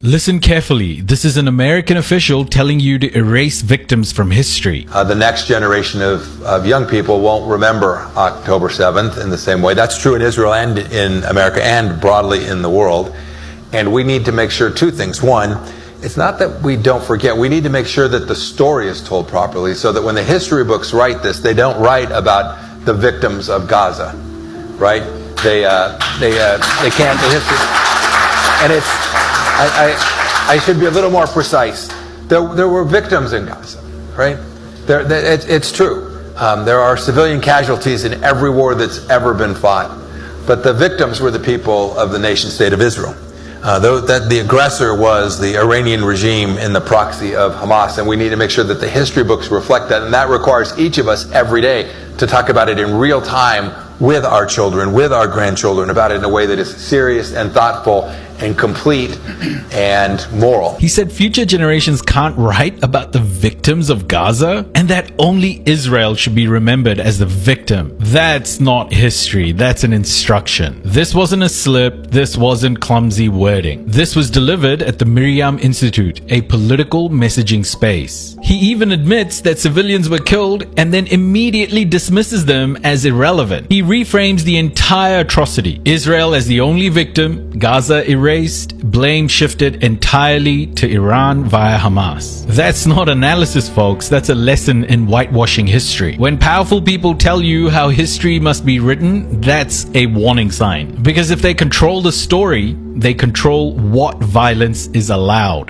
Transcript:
Listen carefully. This is an American official telling you to erase victims from history. The next generation of young people won't remember October 7th in the same way. That's true in Israel and in America and broadly in the world. And we need to make sure two things. One, it's not that we don't forget. We need to make sure that the story is told properly so that when the history books write this, they don't write about the victims of Gaza, right? They can't. The history, and it's. I should be a little more precise. There were victims in Gaza, right? It's true. There are civilian casualties in every war that's ever been fought, but the victims were the people of the nation state of Israel. The aggressor was the Iranian regime in the proxy of Hamas, and we need to make sure that the history books reflect that, and that requires each of us every day to talk about it in real time with our children, with our grandchildren, about it in a way that is serious and thoughtful and complete and moral. He said future generations can't write about the victims of Gaza and that only Israel should be remembered as the victim. That's not history, that's an instruction. This wasn't a slip, this wasn't clumsy wording. This was delivered at the Miriam Institute, a political messaging space. He even admits that civilians were killed and then immediately dismisses them as irrelevant. He reframes the entire atrocity. Israel as the only victim, Gaza erased, blame shifted entirely to Iran via Hamas. That's not analysis, folks. That's a lesson in whitewashing history. When powerful people tell you how history must be written, that's a warning sign. Because if they control the story, they control what violence is allowed.